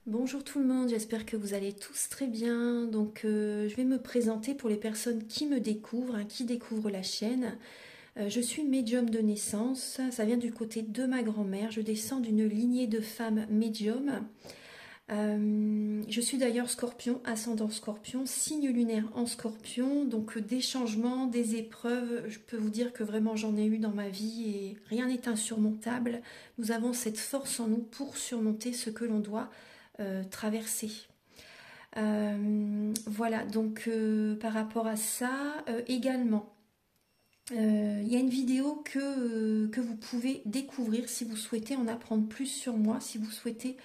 Bonjour tout le monde, j'espère que vous allez tous très bien. Je vais me présenter pour les personnes qui me découvrent, qui découvrent la chaîne. Je suis médium de naissance, ça vient du côté de ma grand-mère. Je descends d'une lignée de femmes médiums. Je suis d'ailleurs scorpion, ascendant scorpion, signe lunaire en scorpion. Donc des changements, des épreuves, je peux vous dire que vraiment j'en ai eu dans ma vie et rien n'est insurmontable. Nous avons cette force en nous pour surmonter ce que l'on doit traverser. Voilà, par rapport à ça, également, il y a une vidéo que vous pouvez découvrir si vous souhaitez en apprendre plus sur moi, si vous souhaitez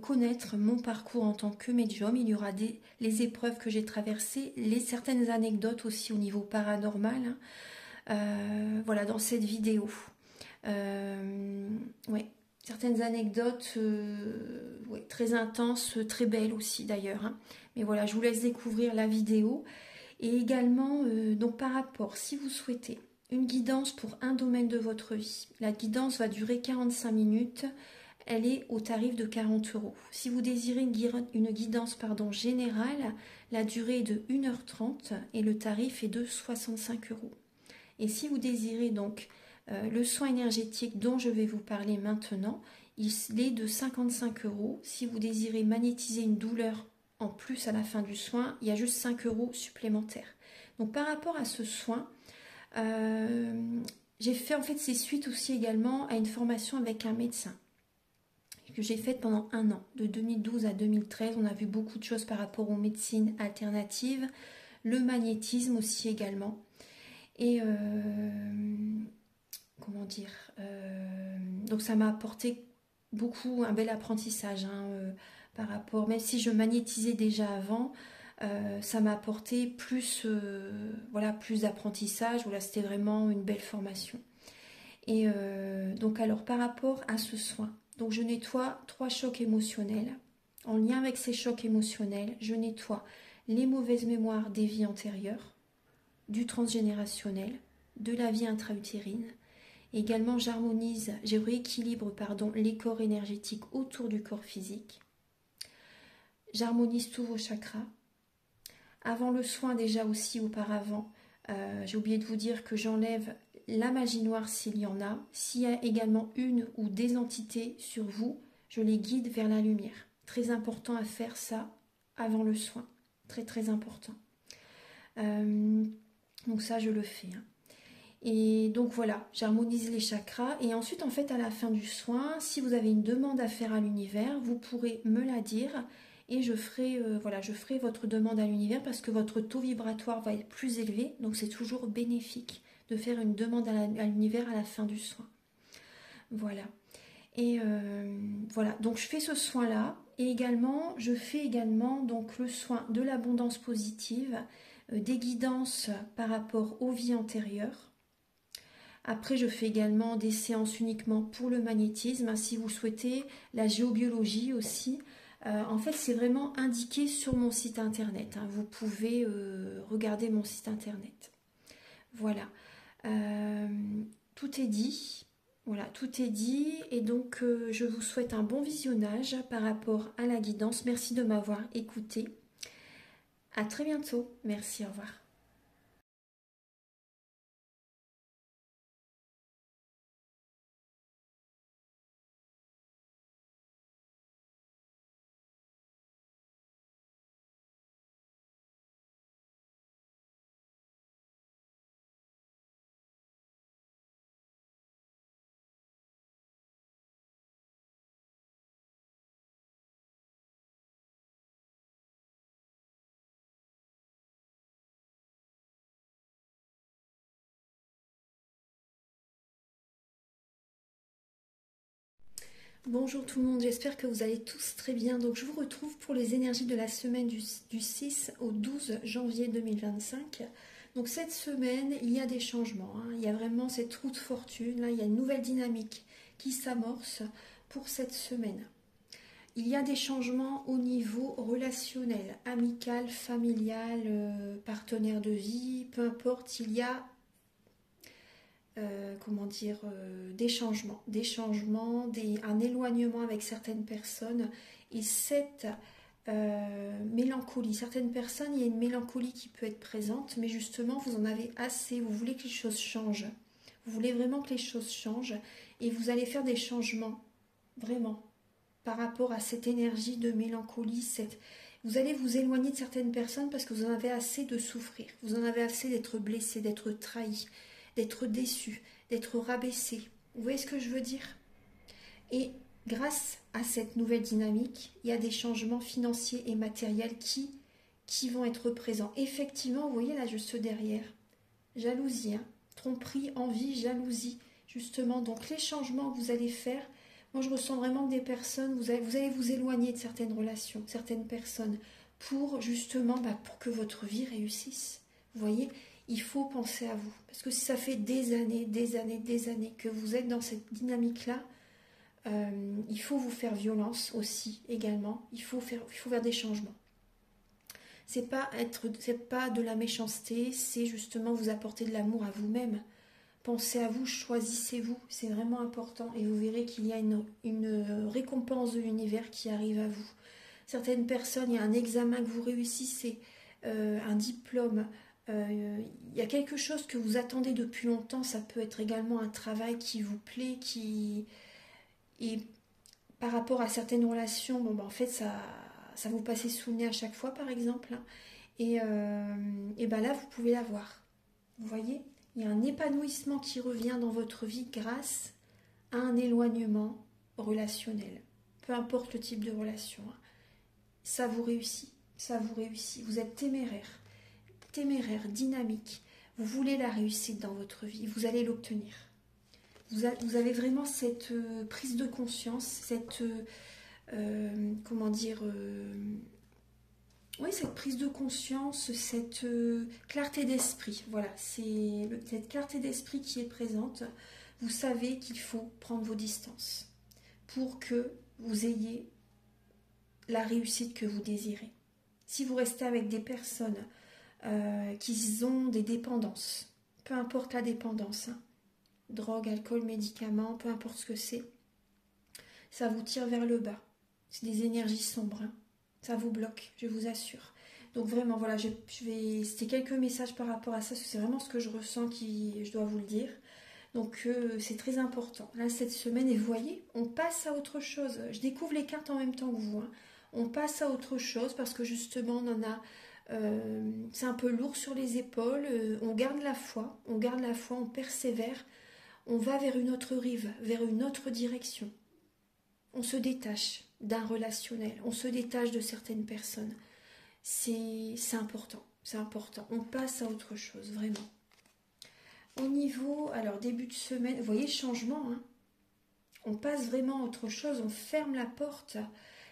connaître mon parcours en tant que médium. Il y aura les épreuves que j'ai traversées, certaines anecdotes aussi au niveau paranormal, hein. Voilà, dans cette vidéo. Ouais, certaines anecdotes ouais, très intenses, très belles aussi d'ailleurs, hein. Mais voilà, je vous laisse découvrir la vidéo. Et également, donc par rapport, si vous souhaitez une guidance pour un domaine de votre vie, la guidance va durer 45 minutes. Elle est au tarif de 40 euros. Si vous désirez une guidance générale, la durée est de 1h30 et le tarif est de 65 euros. Et si vous désirez donc le soin énergétique dont je vais vous parler maintenant, il est de 55 euros. Si vous désirez magnétiser une douleur en plus à la fin du soin, il y a juste 5 euros supplémentaires. Donc par rapport à ce soin, j'ai fait en fait c'est suite aussi également à une formation avec un médecin que j'ai faite pendant un an, de 2012 à 2013. On a vu beaucoup de choses par rapport aux médecines alternatives, le magnétisme aussi également. Et comment dire, donc ça m'a apporté beaucoup, un bel apprentissage, hein, par rapport, même si je magnétisais déjà avant, ça m'a apporté plus, voilà, plus d'apprentissage. Voilà, c'était vraiment une belle formation. Et donc alors par rapport à ce soin, donc je nettoie 3 chocs émotionnels. En lien avec ces chocs émotionnels, je nettoie les mauvaises mémoires des vies antérieures, du transgénérationnel, de la vie intra-utérine. Également, je rééquilibre les corps énergétiques autour du corps physique. J'harmonise tous vos chakras. Avant le soin, déjà aussi auparavant, j'ai oublié de vous dire que j'enlève la magie noire s'il y en a. S'il y a également une ou des entités sur vous, je les guide vers la lumière. Très important à faire ça avant le soin. Très très important. Donc ça, je le fais, hein. Et donc voilà, j'harmonise les chakras. Et ensuite, en fait, à la fin du soin, si vous avez une demande à faire à l'univers, vous pourrez me la dire et je ferai, voilà, je ferai votre demande à l'univers parce que votre taux vibratoire va être plus élevé. Donc c'est toujours bénéfique de faire une demande à l'univers à la fin du soin. Voilà. Et voilà, donc je fais ce soin-là. Et également, je fais également donc le soin de l'abondance positive, des guidances par rapport aux vies antérieures. Après, je fais également des séances uniquement pour le magnétisme, si vous souhaitez, la géobiologie aussi. En fait, c'est vraiment indiqué sur mon site internet, hein. Vous pouvez regarder mon site internet. Voilà. Tout est dit. Voilà, tout est dit. Et donc, je vous souhaite un bon visionnage par rapport à la guidance. Merci de m'avoir écouté. À très bientôt. Merci, au revoir. Bonjour tout le monde, j'espère que vous allez tous très bien. Donc je vous retrouve pour les énergies de la semaine du 6 au 12 janvier 2025. Donc cette semaine, il y a des changements, hein. Il y a vraiment cette roue de fortune, là, il y a une nouvelle dynamique qui s'amorce pour cette semaine. Il y a des changements au niveau relationnel, amical, familial, partenaire de vie, peu importe, il y a comment dire, des changements, un éloignement avec certaines personnes Et cette mélancolie, certaines personnes, il y a une mélancolie qui peut être présente, mais justement, vous en avez assez, vous voulez que les choses changent. Vous voulez vraiment que les choses changent et vous allez faire des changements, vraiment, par rapport à cette énergie de mélancolie. Vous allez vous éloigner de certaines personnes parce que vous en avez assez de souffrir, vous en avez assez d'être blessé, d'être trahi, d'être déçu, d'être rabaissé. Vous voyez ce que je veux dire? Et grâce à cette nouvelle dynamique, il y a des changements financiers et matériels qui vont être présents. Effectivement, vous voyez là juste derrière, jalousie, hein, tromperie, envie, jalousie, justement. Donc les changements que vous allez faire, moi je ressens vraiment que des personnes, vous allez vous éloigner de certaines relations, certaines personnes, pour justement pour que votre vie réussisse. Vous voyez, il faut penser à vous. Parce que si ça fait des années, des années, des années que vous êtes dans cette dynamique-là, il faut vous faire violence aussi, également. Il faut faire des changements. C'est pas de la méchanceté, c'est justement vous apporter de l'amour à vous-même. Pensez à vous, choisissez-vous, c'est vraiment important. Et vous verrez qu'il y a une récompense de l'univers qui arrive à vous. Certaines personnes, il y a un examen que vous réussissez, un diplôme, il y a quelque chose que vous attendez depuis longtemps, ça peut être également un travail qui vous plaît, et par rapport à certaines relations, en fait, ça vous passait sous le nez à chaque fois, par exemple. Et là, vous pouvez l'avoir. Vous voyez, il y a un épanouissement qui revient dans votre vie grâce à un éloignement relationnel. Peu importe le type de relation. Ça vous réussit. Ça vous réussit. Vous êtes téméraire, dynamique. Vous voulez la réussite dans votre vie. Vous allez l'obtenir. Vous avez vraiment cette prise de conscience, cette cette prise de conscience, cette clarté d'esprit. Voilà, c'est cette clarté d'esprit qui est présente. Vous savez qu'il faut prendre vos distances pour que vous ayez la réussite que vous désirez. Si vous restez avec des personnes qui ont des dépendances, peu importe la dépendance, drogue, alcool, médicaments, peu importe ce que c'est, ça vous tire vers le bas. C'est des énergies sombres, ça vous bloque, je vous assure. Donc vraiment, voilà, c'était quelques messages par rapport à ça, parce que c'est vraiment ce que je ressens je dois vous le dire. Donc c'est très important. Là, cette semaine, et vous voyez, on passe à autre chose. Je découvre les cartes en même temps que vous. On passe à autre chose parce que justement, on en a... c'est un peu lourd sur les épaules. On garde la foi, on persévère. On va vers une autre rive, vers une autre direction. On se détache d'un relationnel, on se détache de certaines personnes. C'est important, c'est important. On passe à autre chose, vraiment. Au niveau, alors début de semaine, vous voyez, changement, on passe vraiment à autre chose, on ferme la porte,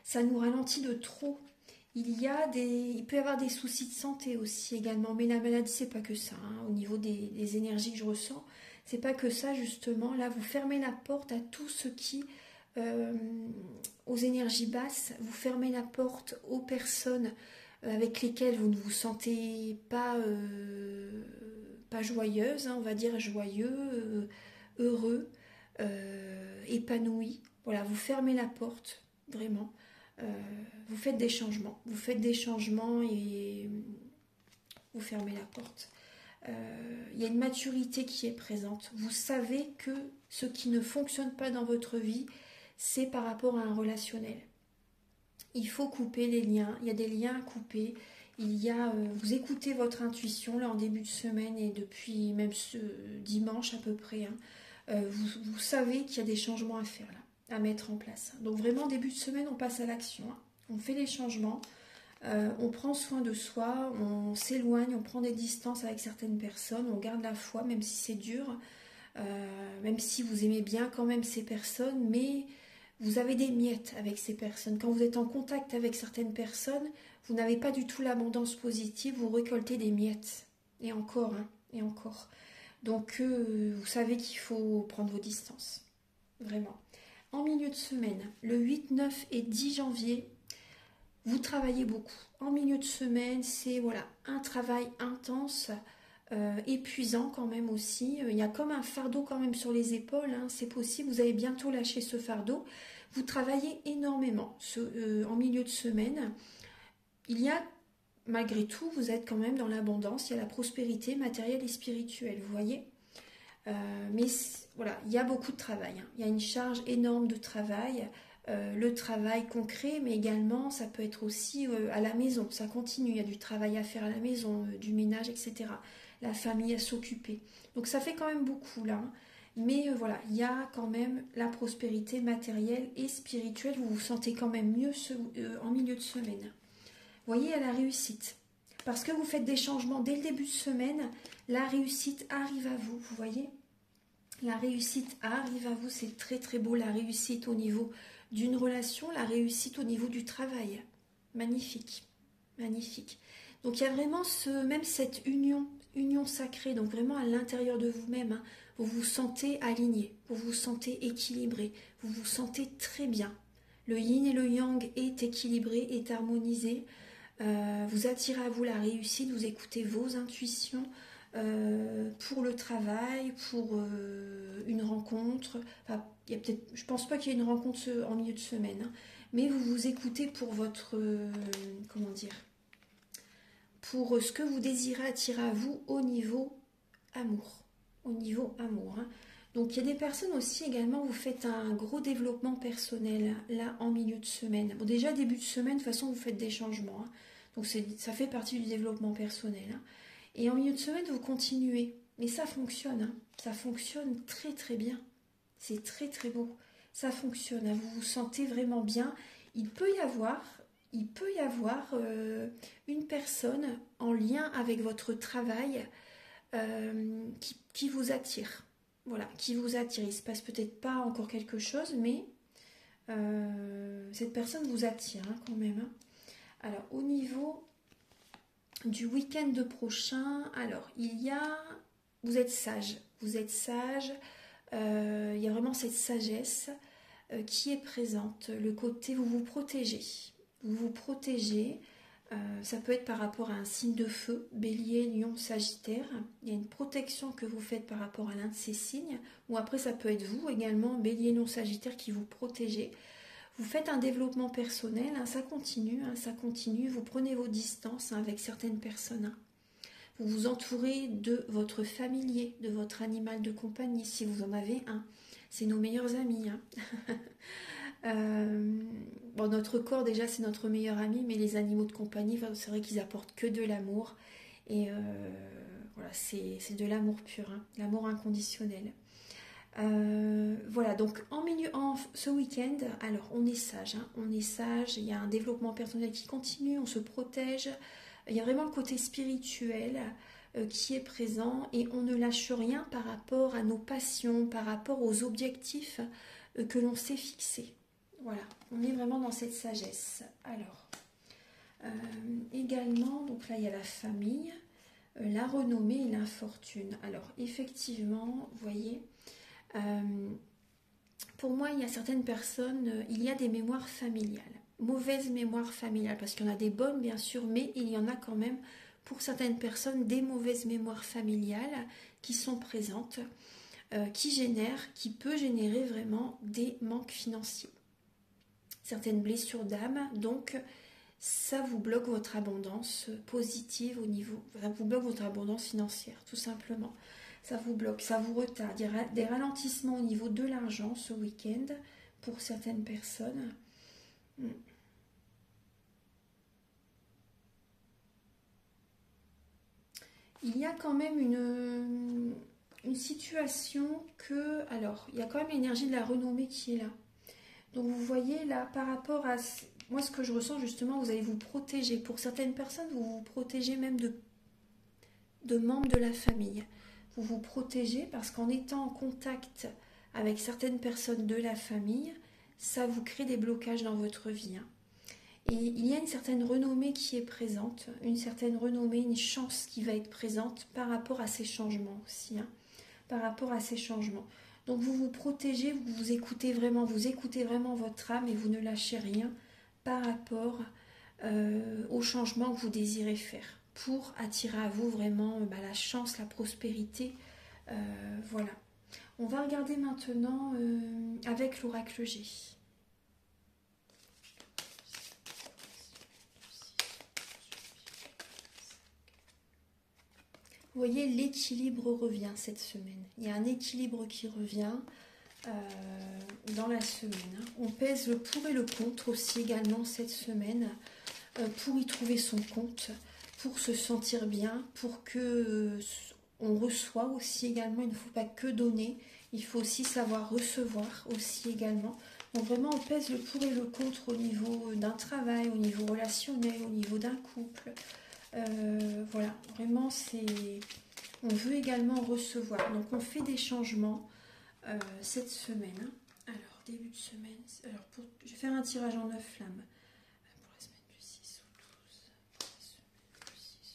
ça nous ralentit de trop. Il peut y avoir des soucis de santé aussi également, mais la maladie, c'est pas que ça, au niveau des énergies que je ressens. C'est pas que ça, justement. Là, vous fermez la porte à tout ce qui, aux énergies basses, vous fermez la porte aux personnes avec lesquelles vous ne vous sentez pas joyeuse, on va dire joyeux, heureux, épanoui. Voilà, vous fermez la porte, vraiment. Vous faites des changements. Et vous fermez la porte. Il y a une maturité qui est présente. Vous savez que ce qui ne fonctionne pas dans votre vie, c'est par rapport à un relationnel. Il faut couper les liens. Il y a des liens à couper. Vous écoutez votre intuition là en début de semaine et depuis même ce dimanche à peu près. Vous savez qu'il y a des changements à faire là, à mettre en place. Donc vraiment début de semaine, on passe à l'action. On fait les changements. On prend soin de soi, on s'éloigne, on prend des distances avec certaines personnes, on garde la foi, même si c'est dur, même si vous aimez bien quand même ces personnes, mais vous avez des miettes avec ces personnes. Quand vous êtes en contact avec certaines personnes, vous n'avez pas du tout l'abondance positive, vous récoltez des miettes. Et encore, et encore. Donc, vous savez qu'il faut prendre vos distances. Vraiment. En milieu de semaine, le 8, 9 et 10 janvier, vous travaillez beaucoup. En milieu de semaine, c'est un travail intense, épuisant quand même aussi. Il y a comme un fardeau quand même sur les épaules. C'est possible, vous allez bientôt lâcher ce fardeau. Vous travaillez énormément en milieu de semaine. Il y a, malgré tout, vous êtes quand même dans l'abondance, il y a la prospérité matérielle et spirituelle, vous voyez. Mais voilà, il y a beaucoup de travail, hein. Il y a une charge énorme de travail. Le travail concret, mais également ça peut être aussi à la maison, ça continue, il y a du travail à faire à la maison, du ménage, etc. La famille à s'occuper. Donc ça fait quand même beaucoup là, hein. Mais voilà, il y a quand même la prospérité matérielle et spirituelle, vous vous sentez quand même mieux en milieu de semaine. Vous voyez, à la réussite. Parce que vous faites des changements dès le début de semaine, la réussite arrive à vous, vous voyez. La réussite arrive à vous, c'est très très beau, la réussite au niveau d'une relation, la réussite au niveau du travail. Magnifique, magnifique. Donc il y a vraiment même cette union sacrée, donc vraiment à l'intérieur de vous-même, hein, vous vous sentez aligné, vous vous sentez équilibré, vous vous sentez très bien. Le yin et le yang est équilibré, est harmonisé. Vous attirez à vous la réussite, vous écoutez vos intuitions, pour le travail, pour une rencontre. Enfin, il y a peut-être, je pense pas qu'il y ait une rencontre en milieu de semaine, hein, mais vous vous écoutez pour votre, comment dire, pour ce que vous désirez attirer à vous au niveau amour. Au niveau amour, hein. Donc il y a des personnes aussi également, vous faites un gros développement personnel là en milieu de semaine. Bon, déjà début de semaine, de toute façon vous faites des changements, hein. Donc ça fait partie du développement personnel, hein. Et en milieu de semaine, vous continuez. Mais ça fonctionne, hein. Ça fonctionne très très bien. C'est très très beau. Ça fonctionne, hein. Vous vous sentez vraiment bien. Il peut y avoir une personne en lien avec votre travail qui vous attire. Voilà, qui vous attire. Il ne se passe peut-être pas encore quelque chose, mais cette personne vous attire, hein, quand même, hein. Alors, au niveau du week-end prochain, alors, vous êtes sage. Vous êtes sage. Il y a vraiment cette sagesse qui est présente. Le côté, vous vous protégez. Vous vous protégez. Ça peut être par rapport à un signe de feu, bélier, lion, sagittaire. Il y a une protection que vous faites par rapport à l'un de ces signes. Ou après, ça peut être vous également, bélier, lion, sagittaire, qui vous protégez. Vous faites un développement personnel, hein, ça continue, hein, ça continue. Vous prenez vos distances, hein, avec certaines personnes, hein. Vous vous entourez de votre familier, de votre animal de compagnie, si vous en avez un. C'est nos meilleurs amis, hein. Bon, notre corps, déjà, c'est notre meilleur ami, mais les animaux de compagnie, c'est vrai qu'ils apportent que de l'amour. Et voilà, c'est de l'amour pur, hein, l'amour inconditionnel. Voilà, donc ce week-end, alors on est sage, hein, on est sage, il y a un développement personnel qui continue, on se protège, il y a vraiment le côté spirituel qui est présent et on ne lâche rien par rapport à nos passions, par rapport aux objectifs que l'on s'est fixés. Voilà, on est vraiment dans cette sagesse. Alors, également, donc là il y a la famille, la renommée et l'infortune. Alors, effectivement, vous voyez, pour moi, il y a certaines personnes, il y a des mémoires familiales, mauvaises mémoires familiales, parce qu'il y en a des bonnes, bien sûr, mais il y en a quand même, pour certaines personnes, des mauvaises mémoires familiales qui sont présentes, qui peut générer vraiment des manques financiers. Certaines blessures d'âme, donc ça vous bloque votre abondance positive ça vous bloque votre abondance financière, tout simplement. Ça vous bloque, ça vous retarde. Il y a des ralentissements au niveau de l'argent ce week-end pour certaines personnes. Il y a quand même une situation alors, il y a quand même l'énergie de la renommée qui est là. Donc vous voyez là, par rapport à moi, ce que je ressens justement, vous allez vous protéger. Pour certaines personnes, vous vous protégez même de membres de la famille. Vous vous protégez parce qu'en étant en contact avec certaines personnes de la famille, ça vous crée des blocages dans votre vie, hein. Et il y a une certaine renommée qui est présente, une certaine renommée, une chance qui va être présente par rapport à ces changements aussi, hein, par rapport à ces changements. Donc vous vous protégez, vous écoutez vraiment votre âme et vous ne lâchez rien par rapport aux changements que vous désirez faire pour attirer à vous vraiment la chance, la prospérité. Voilà. On va regarder maintenant avec l'oracle G. Vous voyez, l'équilibre revient cette semaine. Il y a un équilibre qui revient dans la semaine. On pèse le pour et le contre aussi également cette semaine pour y trouver son compte, pour se sentir bien, pour que on reçoit aussi également. Il ne faut pas que donner, il faut aussi savoir recevoir aussi également. Donc vraiment on pèse le pour et le contre au niveau d'un travail, au niveau relationnel, au niveau d'un couple. Voilà, vraiment on veut également recevoir. Donc on fait des changements cette semaine. Alors début de semaine, je vais faire un tirage en 9 flammes. Pour la semaine du 6 au 12. Pour la semaine du 6 au 12.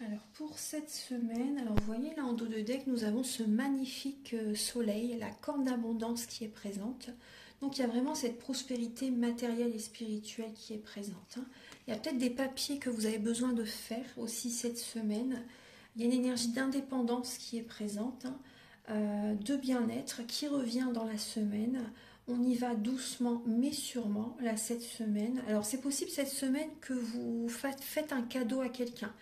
Alors pour cette semaine, alors vous voyez là en dos de deck, nous avons ce magnifique soleil, la corne d'abondance qui est présente. Donc il y a vraiment cette prospérité matérielle et spirituelle qui est présente. Il y a peut-être des papiers que vous avez besoin de faire aussi cette semaine. Il y a une énergie d'indépendance qui est présente, de bien-être qui revient dans la semaine. On y va doucement mais sûrement là cette semaine. Alors c'est possible cette semaine que vous faites un cadeau à quelqu'un.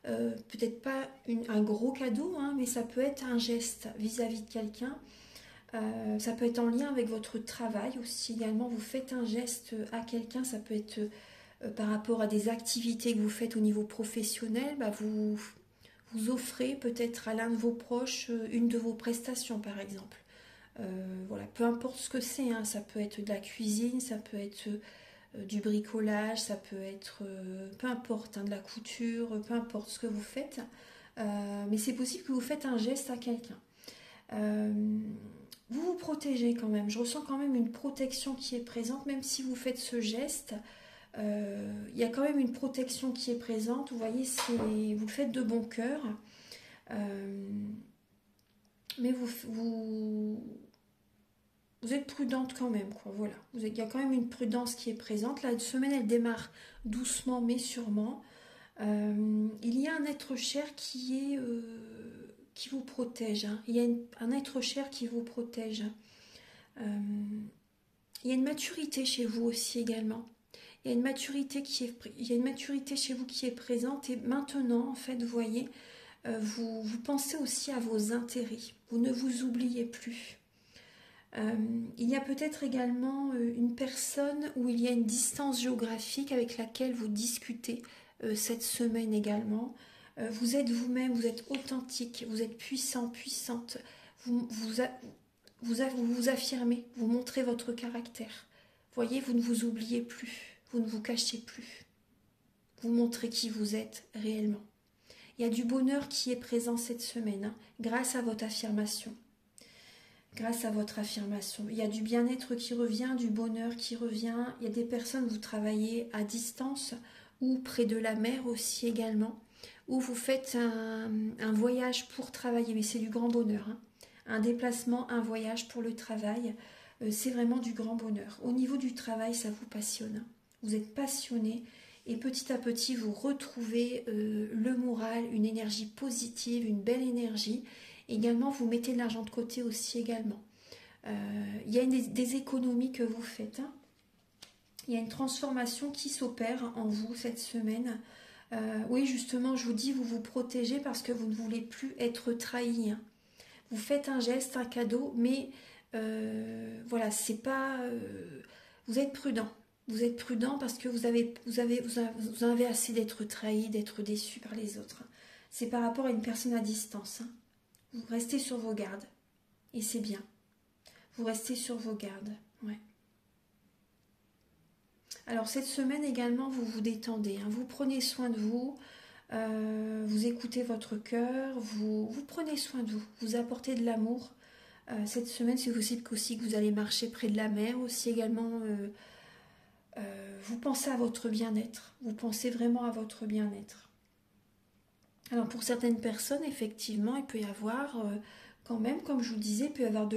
Peut-être pas un gros cadeau, mais ça peut être un geste vis-à-vis de quelqu'un. Ça peut être en lien avec votre travail aussi également. Vous faites un geste à quelqu'un, ça peut être par rapport à des activités que vous faites au niveau professionnel. Vous offrez peut-être à l'un de vos proches une de vos prestations par exemple. Voilà, peu importe ce que c'est, ça peut être de la cuisine, ça peut être du bricolage, ça peut être peu importe, de la couture, peu importe ce que vous faites, mais c'est possible que vous faites un geste à quelqu'un. Vous vous protégez quand même, je ressens quand même une protection qui est présente, même si vous faites ce geste, il y a quand même une protection qui est présente, vous voyez, vous le faites de bon cœur, mais vous êtes prudente quand même, quoi. Voilà. Il y a quand même une prudence qui est présente. La semaine, elle démarre doucement mais sûrement. Il y a un être cher qui vous protège. Il y a un être cher qui vous protège. Il y a une maturité chez vous aussi également. Il y a une maturité chez vous qui est présente. Et maintenant, en fait, vous voyez, vous pensez aussi à vos intérêts. Vous ne vous oubliez plus. Il y a peut-être également une personne où il y a une distance géographique avec laquelle vous discutez cette semaine également. Vous êtes vous-même, vous êtes authentique, vous êtes puissant, puissante, vous affirmez, vous montrez votre caractère. Voyez, vous ne vous oubliez plus, vous ne vous cachez plus. Vous montrez qui vous êtes réellement. Il y a du bonheur qui est présent cette semaine, grâce à votre affirmation. Grâce à votre affirmation. Il y a du bien-être qui revient, du bonheur qui revient. Il y a des personnes, vous travaillez à distance ou près de la mer aussi également, ou vous faites un voyage pour travailler, mais c'est du grand bonheur. Un déplacement, un voyage pour le travail, c'est vraiment du grand bonheur. Au niveau du travail, ça vous passionne. Vous êtes passionné et petit à petit, vous retrouvez le moral, une énergie positive, une belle énergie. Également, vous mettez de l'argent de côté aussi également. Il y a des économies que vous faites. Il y a une transformation qui s'opère en vous cette semaine. Oui, justement, je vous dis, vous vous protégez parce que vous ne voulez plus être trahi. Vous faites un geste, un cadeau, mais voilà, c'est pas... vous êtes prudent. Vous êtes prudent parce que vous avez assez d'être trahi, d'être déçu par les autres. C'est par rapport à une personne à distance. Vous restez sur vos gardes. Et c'est bien. Vous restez sur vos gardes. Ouais. Alors cette semaine également, vous vous détendez. Vous prenez soin de vous. Vous écoutez votre cœur. Vous prenez soin de vous. Vous apportez de l'amour. Cette semaine, c'est possible aussi que vous allez marcher près de la mer. Aussi également, vous pensez à votre bien-être. Vous pensez vraiment à votre bien-être. Alors pour certaines personnes, effectivement, il peut y avoir quand même, comme je vous disais, il peut y avoir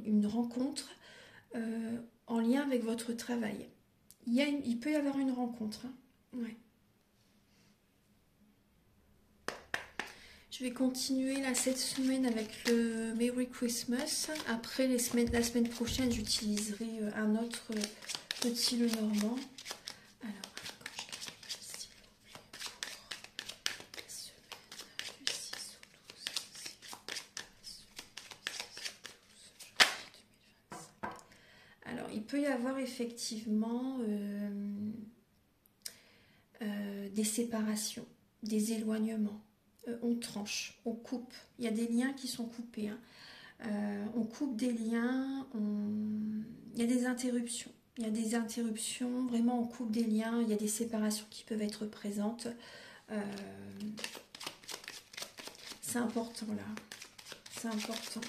une rencontre en lien avec votre travail. Il peut y avoir une rencontre. Hein. Ouais. Je vais continuer là cette semaine avec le Merry Christmas. Après, la semaine prochaine, j'utiliserai un autre petit Lenormand. Alors, s'il vous plaît, pour la semaine du 6 au 12, alors, il peut y avoir effectivement des séparations, des éloignements. On tranche, on coupe. Il y a des liens qui sont coupés. Hein. On coupe des liens, il y a des interruptions. Il y a des interruptions, vraiment on coupe des liens, il y a des séparations qui peuvent être présentes. C'est important là, c'est important.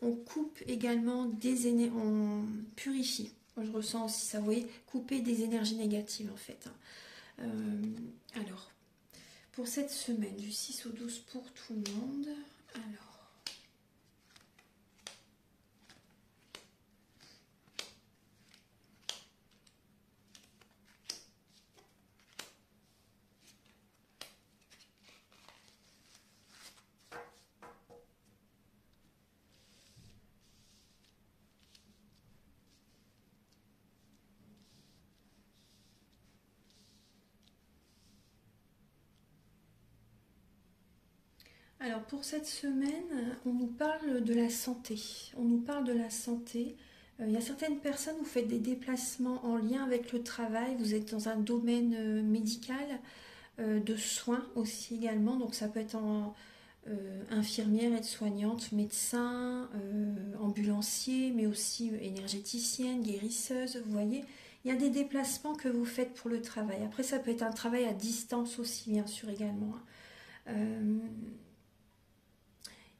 On coupe également des énergies, on purifie. Moi, je ressens aussi ça, vous voyez, couper des énergies négatives en fait. Alors, pour cette semaine, du 6 au 12 pour tout le monde, alors. Alors pour cette semaine, on nous parle de la santé. On nous parle de la santé. Il y a certaines personnes, vous faites des déplacements en lien avec le travail, vous êtes dans un domaine médical, de soins aussi également, donc ça peut être infirmière, aide-soignante, médecin, ambulancier, mais aussi énergéticienne, guérisseuse, vous voyez. Il y a des déplacements que vous faites pour le travail. Après, ça peut être un travail à distance aussi, bien sûr, également.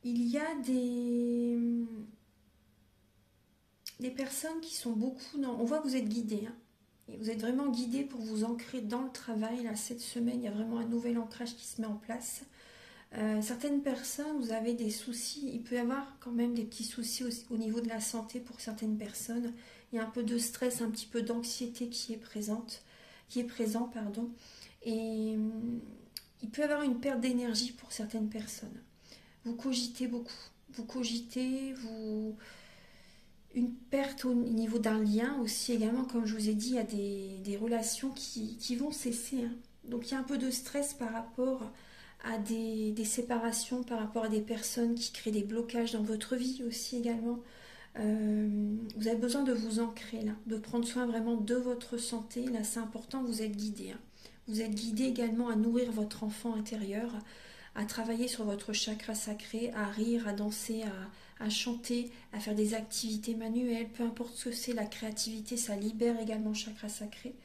Il y a des personnes qui sont beaucoup dans... On voit que vous êtes guidés. Hein. Et vous êtes vraiment guidés pour vous ancrer dans le travail. Là, cette semaine, il y a vraiment un nouvel ancrage qui se met en place. Certaines personnes, vous avez des soucis. Il peut y avoir quand même des petits soucis au niveau de la santé pour certaines personnes. Il y a un peu de stress, un petit peu d'anxiété qui est présent, pardon. Et il peut y avoir une perte d'énergie pour certaines personnes. Vous cogitez beaucoup. Vous cogitez, une perte au niveau d'un lien aussi également, comme je vous ai dit, il y a des relations qui vont cesser. Hein. Donc il y a un peu de stress par rapport à des séparations, par rapport à des personnes qui créent des blocages dans votre vie aussi également. Vous avez besoin de vous ancrer là, de prendre soin vraiment de votre santé. Là c'est important, vous êtes guidé. Hein. Vous êtes guidé également à nourrir votre enfant intérieur, à travailler sur votre chakra sacré, à rire, à danser, à chanter, à faire des activités manuelles, peu importe ce que c'est, la créativité, ça libère également le chakra sacré.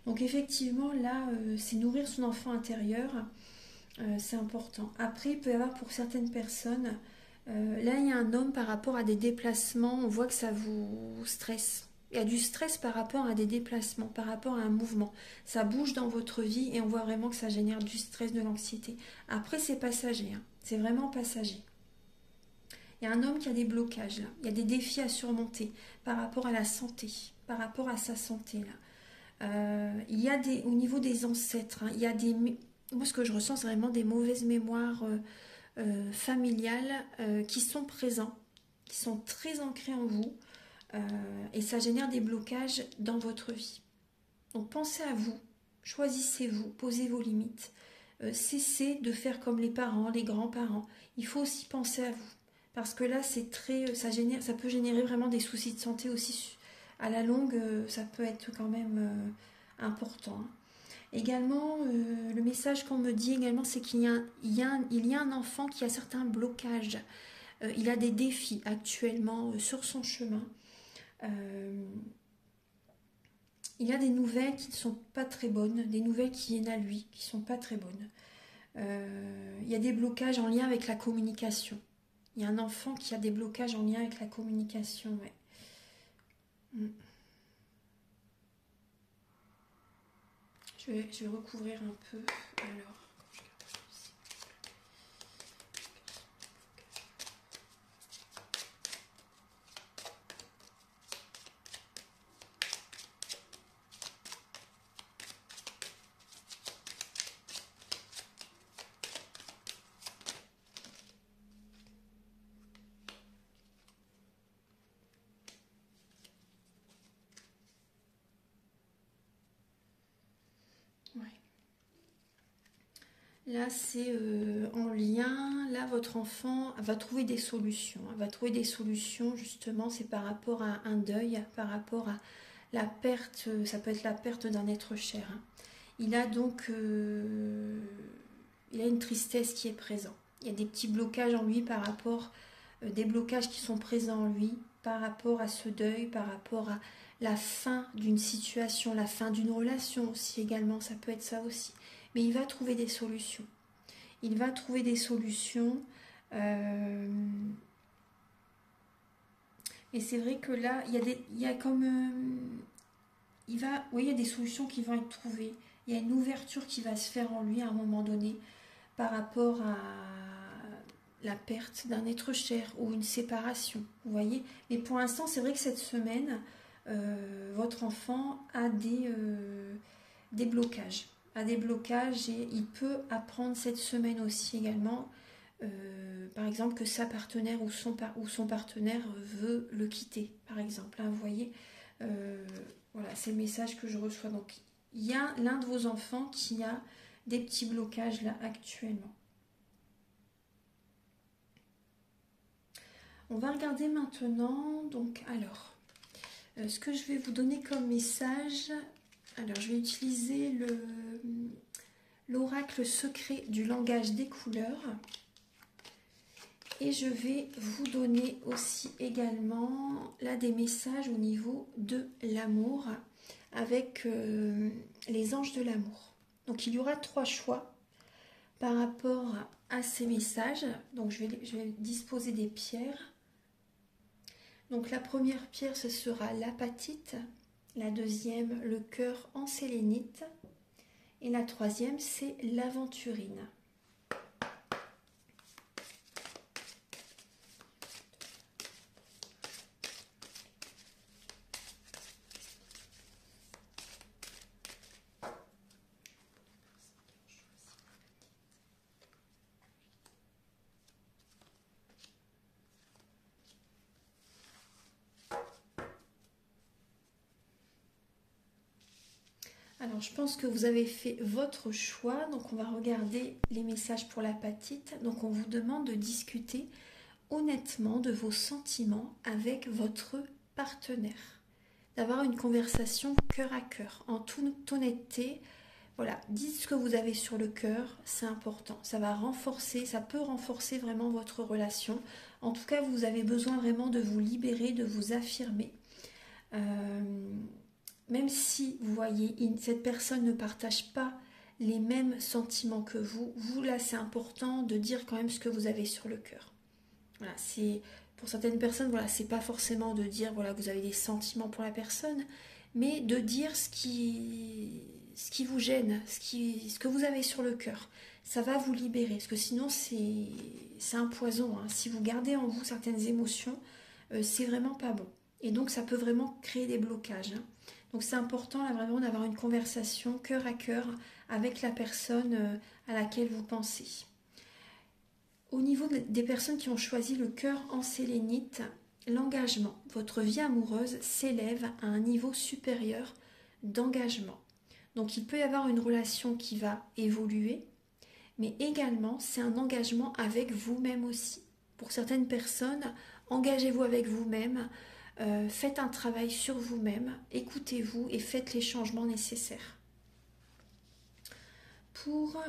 Donc effectivement, là, c'est nourrir son enfant intérieur, c'est important. Après, il peut y avoir pour certaines personnes, là, il y a un homme par rapport à des déplacements, on voit que ça vous stresse. Il y a du stress par rapport à des déplacements, par rapport à un mouvement. Ça bouge dans votre vie et on voit vraiment que ça génère du stress, de l'anxiété. Après, c'est passager, hein. C'est vraiment passager. Il y a un homme qui a des blocages là. Il y a des défis à surmonter par rapport à la santé, par rapport à sa santé là. Il y a au niveau des ancêtres, hein, il y a moi ce que je ressens c'est vraiment des mauvaises mémoires familiales qui sont présents, qui sont très ancrés en vous et ça génère des blocages dans votre vie. Donc pensez à vous, choisissez-vous, posez vos limites, cessez de faire comme les parents, les grands-parents. Il faut aussi penser à vous. Parce que là, c'est très, ça peut générer vraiment des soucis de santé aussi. À la longue, ça peut être quand même important. Hein. Également, le message qu'on me dit également, c'est qu'il y a un enfant qui a certains blocages. Il a des défis actuellement sur son chemin. Il y a des nouvelles qui ne sont pas très bonnes, des nouvelles qui viennent à lui, qui ne sont pas très bonnes. Il y a des blocages en lien avec la communication. Il y a un enfant qui a des blocages en lien avec la communication, ouais. Je vais recouvrir un peu. Alors, Là, c'est en lien. Là, votre enfant va trouver des solutions. Elle va trouver des solutions, justement, c'est par rapport à un deuil, par rapport à la perte, ça peut être la perte d'un être cher. Hein. Il a donc il a une tristesse qui est présente. Il y a des petits blocages en lui par rapport, des blocages qui sont présents en lui par rapport à ce deuil, par rapport à la fin d'une situation, la fin d'une relation aussi également, ça peut être ça aussi. Mais il va trouver des solutions. Il va trouver des solutions. Et c'est vrai que là, il y a comme... oui, il y a des solutions qui vont être trouvées. Il y a une ouverture qui va se faire en lui à un moment donné par rapport à la perte d'un être cher ou une séparation. Vous voyez. Mais pour l'instant, c'est vrai que cette semaine, votre enfant a des blocages. A des blocages et il peut apprendre cette semaine aussi également, par exemple, que sa partenaire ou son partenaire veut le quitter, par exemple. Hein, vous voyez, voilà, c'est le message que je reçois. Donc, il y a l'un de vos enfants qui a des petits blocages là actuellement. On va regarder maintenant, donc, alors, ce que je vais vous donner comme message. Alors, je vais utiliser l'oracle secret du langage des couleurs. Et je vais vous donner aussi également là des messages au niveau de l'amour avec les anges de l'amour. Donc il y aura 3 choix par rapport à ces messages. Donc je vais disposer des pierres. Donc la première pierre, ce sera l'apatite. La deuxième, le cœur en sélénite. Et la troisième, c'est l'aventurine. Alors, je pense que vous avez fait votre choix. Donc, on va regarder les messages pour l'apatite. Donc, on vous demande de discuter honnêtement de vos sentiments avec votre partenaire. D'avoir une conversation cœur à cœur, en toute honnêteté. Voilà, dites ce que vous avez sur le cœur, c'est important. Ça va renforcer, ça peut renforcer vraiment votre relation. En tout cas, vous avez besoin vraiment de vous libérer, de vous affirmer. Même si, vous voyez, cette personne ne partage pas les mêmes sentiments que vous là, c'est important de dire quand même ce que vous avez sur le cœur. Voilà, c'est pour certaines personnes, voilà, c'est pas forcément de dire voilà vous avez des sentiments pour la personne, mais de dire ce qui vous gêne, ce que vous avez sur le cœur. Ça va vous libérer, parce que sinon c'est un poison. Hein. Si vous gardez en vous certaines émotions, c'est vraiment pas bon. Et donc ça peut vraiment créer des blocages. Hein. Donc c'est important là vraiment d'avoir une conversation cœur à cœur avec la personne à laquelle vous pensez. Au niveau des personnes qui ont choisi le cœur en sélénite, l'engagement, votre vie amoureuse s'élève à un niveau supérieur d'engagement. Donc il peut y avoir une relation qui va évoluer, mais également c'est un engagement avec vous-même aussi. Pour certaines personnes, engagez-vous avec vous-même, faites un travail sur vous-même, écoutez-vous et faites les changements nécessaires. Pour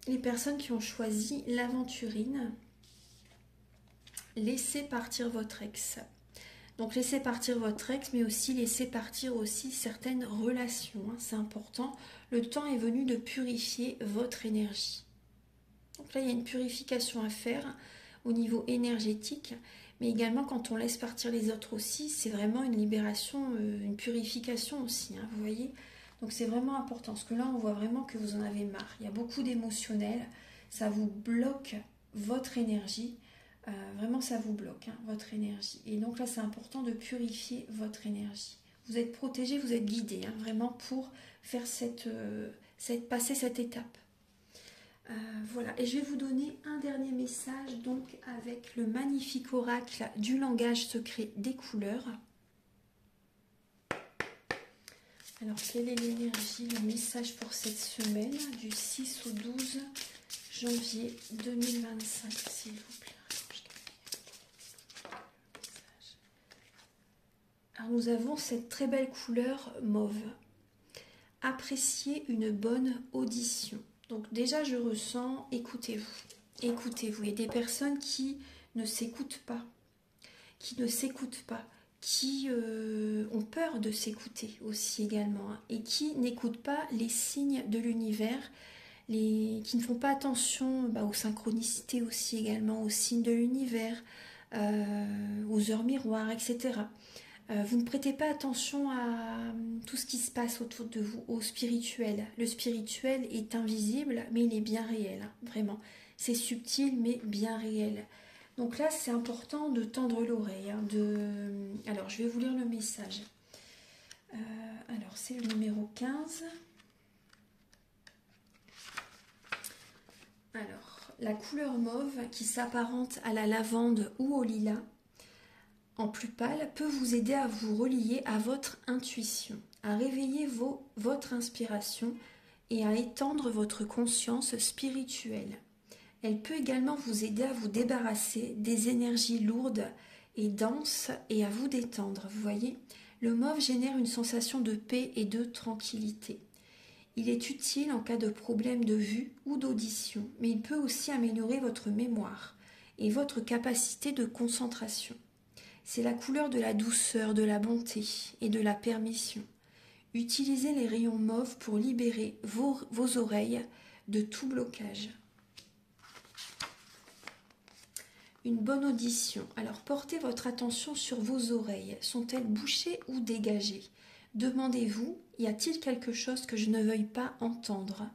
les personnes qui ont choisi l'aventurine, laissez partir votre ex. Donc laissez partir votre ex, mais aussi laissez partir aussi certaines relations. Hein, c'est important. Le temps est venu de purifier votre énergie. Donc là, il y a une purification à faire au niveau énergétique, mais également quand on laisse partir les autres aussi, c'est vraiment une libération, une purification aussi, hein, vous voyez. Donc c'est vraiment important, parce que là, on voit vraiment que vous en avez marre. Il y a beaucoup d'émotionnel, ça vous bloque votre énergie, vraiment ça vous bloque, hein, votre énergie. Et donc là, c'est important de purifier votre énergie. Vous êtes protégé, vous êtes guidé, hein, vraiment pour faire passer cette étape. Voilà, et je vais vous donner un dernier message donc avec le magnifique oracle du langage secret des couleurs. Alors, quelle est l'énergie, le message pour cette semaine du 6 au 12 janvier 2025, s'il vous plaît. Alors nous avons cette très belle couleur mauve. Appréciez une bonne audition. Donc déjà je ressens, écoutez-vous. Écoutez-vous. Il y a des personnes qui ne s'écoutent pas, qui ont peur de s'écouter aussi également, hein, et qui n'écoutent pas les signes de l'univers, qui ne font pas attention aux synchronicités aussi également, aux signes de l'univers, aux heures miroirs, etc. Vous ne prêtez pas attention à tout ce qui se passe autour de vous, au spirituel. Le spirituel est invisible, mais il est bien réel, hein, vraiment. C'est subtil, mais bien réel. Donc là, c'est important de tendre l'oreille. Hein, Alors, je vais vous lire le message. Alors, c'est le numéro 15. Alors, la couleur mauve qui s'apparente à la lavande ou au lilas, en plus pâle, peut vous aider à vous relier à votre intuition, à réveiller votre inspiration et à étendre votre conscience spirituelle. Elle peut également vous aider à vous débarrasser des énergies lourdes et denses et à vous détendre. Vous voyez, le mauve génère une sensation de paix et de tranquillité. Il est utile en cas de problème de vue ou d'audition, mais il peut aussi améliorer votre mémoire et votre capacité de concentration. C'est la couleur de la douceur, de la bonté et de la permission. Utilisez les rayons mauves pour libérer vos oreilles de tout blocage. Une bonne audition. Alors portez votre attention sur vos oreilles. Sont-elles bouchées ou dégagées? Demandez-vous, y a-t-il quelque chose que je ne veuille pas entendre?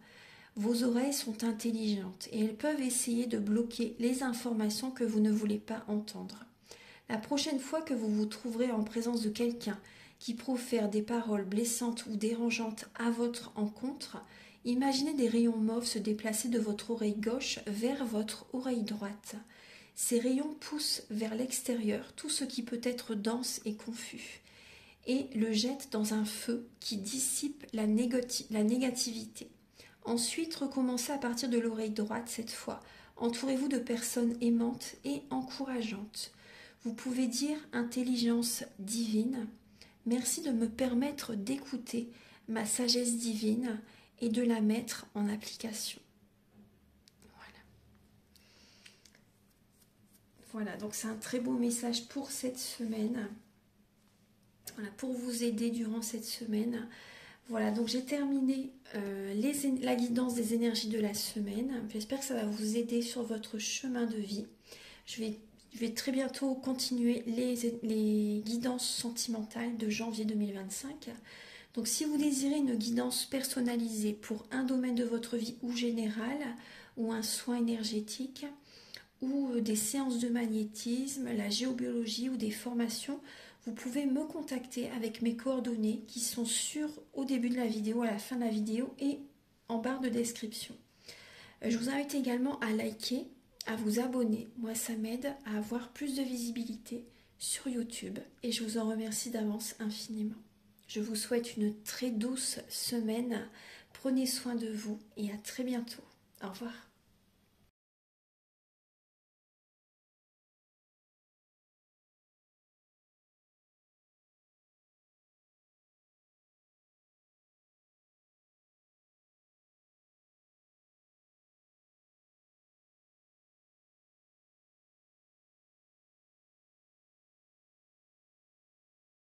Vos oreilles sont intelligentes et elles peuvent essayer de bloquer les informations que vous ne voulez pas entendre. La prochaine fois que vous vous trouverez en présence de quelqu'un qui profère des paroles blessantes ou dérangeantes à votre encontre, imaginez des rayons mauves se déplacer de votre oreille gauche vers votre oreille droite. Ces rayons poussent vers l'extérieur tout ce qui peut être dense et confus et le jettent dans un feu qui dissipe la négativité. Ensuite, recommencez à partir de l'oreille droite cette fois. Entourez-vous de personnes aimantes et encourageantes. Vous pouvez dire « Intelligence divine, merci de me permettre d'écouter ma sagesse divine et de la mettre en application. » Voilà, donc c'est un très beau message pour cette semaine. Voilà, pour vous aider durant cette semaine. Voilà, donc j'ai terminé la guidance des énergies de la semaine. J'espère que ça va vous aider sur votre chemin de vie. Je vais très bientôt continuer les guidances sentimentales de janvier 2025. Donc si vous désirez une guidance personnalisée pour un domaine de votre vie ou général, ou un soin énergétique, ou des séances de magnétisme, la géobiologie ou des formations, vous pouvez me contacter avec mes coordonnées qui sont au début de la vidéo, à la fin de la vidéo et en barre de description. Je vous invite également à liker, à vous abonner. Moi, ça m'aide à avoir plus de visibilité sur YouTube et je vous en remercie d'avance infiniment. Je vous souhaite une très douce semaine. Prenez soin de vous et à très bientôt. Au revoir.